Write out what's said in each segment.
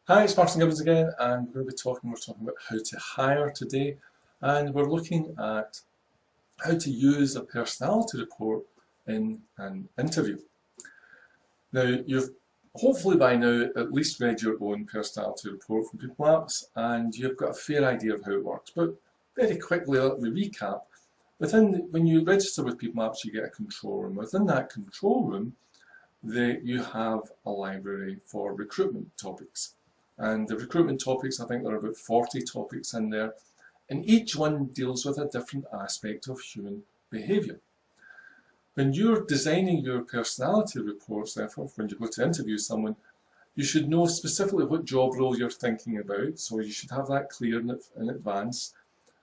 Hi, it's Martin Gibbons again, and we're talking about how to hire today, and we're looking at how to use a personality report in an interview. Now, you've hopefully by now at least read your own personality report from People Maps, and you've got a fair idea of how it works. But very quickly, let me recap. When you register with People Maps, you get a control room. Within that control room, you have a library for recruitment topics. And the recruitment topics, I think there are about 40 topics in there, and each one deals with a different aspect of human behaviour. When you're designing your personality reports, therefore, when you go to interview someone, you should know specifically what job role you're thinking about, so you should have that clear in advance,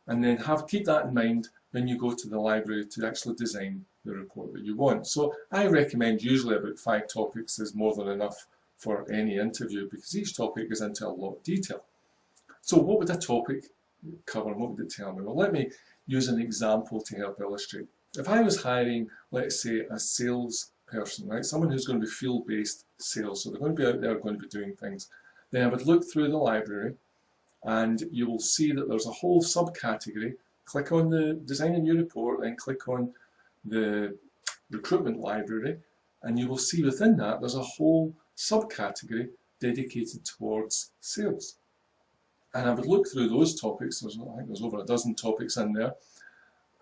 and then keep that in mind when you go to the library to actually design the report that you want. So I recommend usually about 5 topics is more than enough for any interview, because each topic goes into a lot of detail. So what would a topic cover and what would it tell me? Well, let me use an example to help illustrate. If I was hiring, let's say, a sales person, right, someone who's going to be field-based sales, so they're going to be out there going to be doing things, then I would look through the library and you will see that there's a whole subcategory. Click on the design a new report, then click on the recruitment library, and you will see within that there's a whole subcategory dedicated towards sales. And I would look through those topics, I think there's over a dozen topics in there,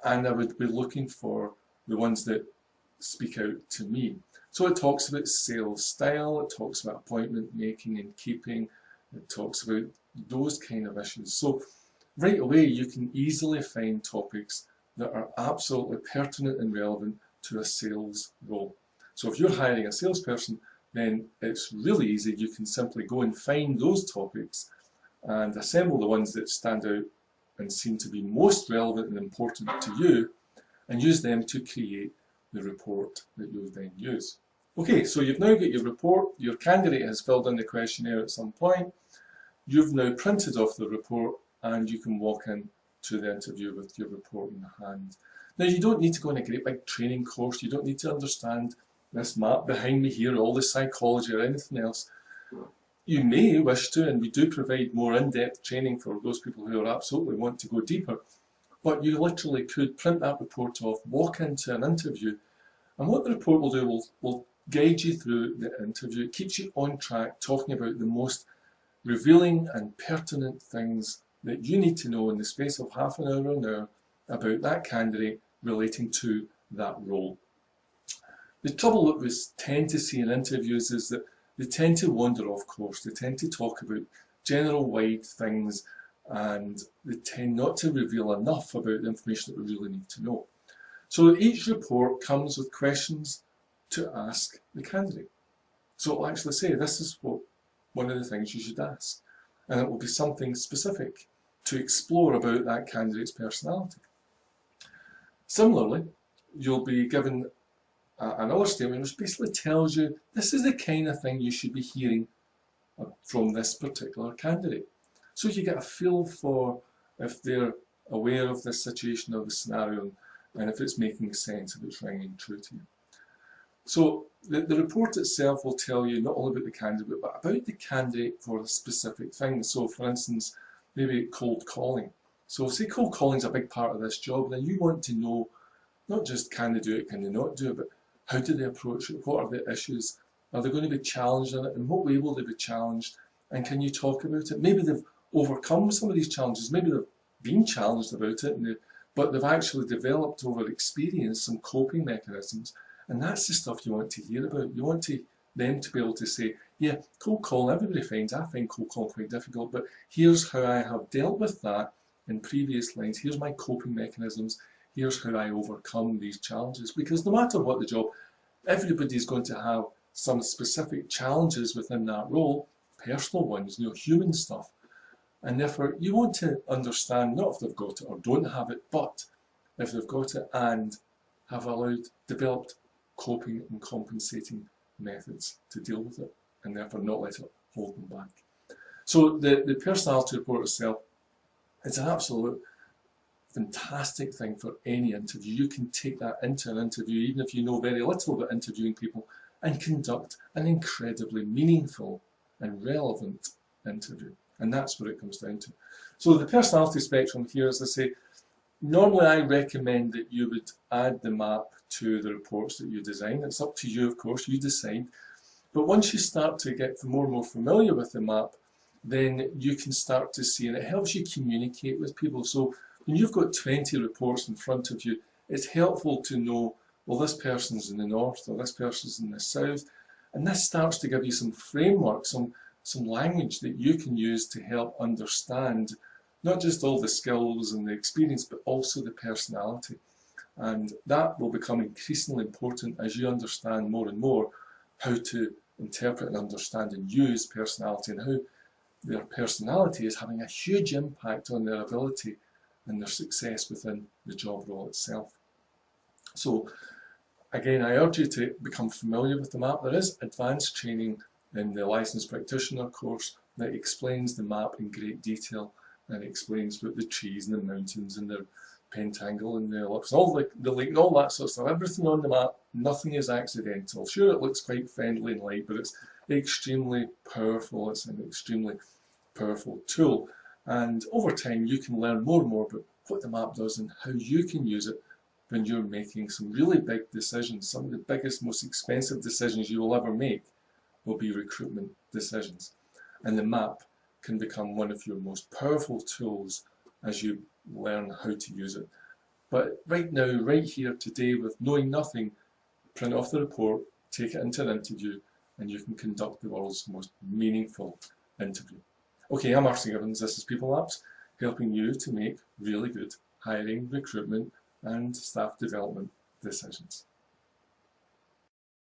and I would be looking for the ones that speak out to me. So it talks about sales style, it talks about appointment making and keeping, it talks about those kind of issues. So right away you can easily find topics that are absolutely pertinent and relevant to a sales role. So if you're hiring a salesperson, then it's really easy. You can simply go and find those topics and assemble the ones that stand out and seem to be most relevant and important to you, and use them to create the report that you'll then use. Okay, so you've now got your report, your candidate has filled in the questionnaire at some point, you've now printed off the report, and you can walk in to the interview with your report in hand. Now, you don't need to go on a great big training course, you don't need to understand this map behind me here, all the psychology or anything else. You may wish to, and we do provide more in-depth training for those people who are absolutely want to go deeper, but you literally could print that report off, walk into an interview, and what the report will do will guide you through the interview. It keeps you on track, talking about the most revealing and pertinent things that you need to know in the space of half an hour or an hour about that candidate relating to that role. The trouble that we tend to see in interviews is that they tend to wander off course. They tend to talk about general wide things, and they tend not to reveal enough about the information that we really need to know. So each report comes with questions to ask the candidate. So it'll actually say, this is one of the things you should ask. And it will be something specific to explore about that candidate's personality. Similarly, you'll be given another statement which basically tells you this is the kind of thing you should be hearing from this particular candidate. So you get a feel for if they're aware of this situation or the scenario, and if it's making sense, if it's ringing true to you. So the report itself will tell you not only about the candidate, but about the candidate for a specific thing. So for instance, maybe cold calling. So say cold calling is a big part of this job, then you want to know not just can they do it, can they not do it, but how do they approach it? What are the issues? Are they going to be challenged in it? In what way will they be challenged? And can you talk about it? Maybe they've overcome some of these challenges. Maybe they've been challenged about it, but they've actually developed over experience some coping mechanisms. And that's the stuff you want to hear about. You want them to be able to say, yeah, cold calling, everybody finds, I find cold calling quite difficult, but here's how I have dealt with that in previous lines. Here's my coping mechanisms. Here's how I overcome these challenges. Because no matter what the job, everybody's going to have some specific challenges within that role, personal ones, human stuff. And therefore, you want to understand not if they've got it or don't have it, but if they've got it and have developed coping and compensating methods to deal with it, and therefore not let it hold them back. So the personality report itself, it's an absolute fantastic thing for any interview. You can take that into an interview, even if you know very little about interviewing people, and conduct an incredibly meaningful and relevant interview. And that's what it comes down to. So the personality spectrum here, as I say, normally I recommend that you would add the map to the reports that you design. It's up to you, of course, you decide. But once you start to get more and more familiar with the map, then you can start to see, and it helps you communicate with people. So when you've got 20 reports in front of you, it's helpful to know, well, this person's in the north or this person's in the south. And this starts to give you some framework, some language that you can use to help understand not just all the skills and the experience, but also the personality. And that will become increasingly important as you understand more and more how to interpret and understand and use personality, and how their personality is having a huge impact on their ability and their success within the job role itself. So again, I urge you to become familiar with the map. There is advanced training in the licensed practitioner course that explains the map in great detail, and explains what the trees and the mountains and the pentangle and the ellipse, all the lake and all that sort of stuff. Everything on the map, nothing is accidental. Sure, it looks quite friendly and light, but it's extremely powerful. It's an extremely powerful tool. And over time, you can learn more and more about what the map does and how you can use it when you're making some really big decisions. Some of the biggest, most expensive decisions you will ever make will be recruitment decisions. And the map can become one of your most powerful tools as you learn how to use it. But right now, right here today, with knowing nothing, print off the report, take it into an interview, and you can conduct the world's most meaningful interview. Okay, I'm Archie Gibbons, this is People Apps, helping you to make really good hiring, recruitment, and staff development decisions.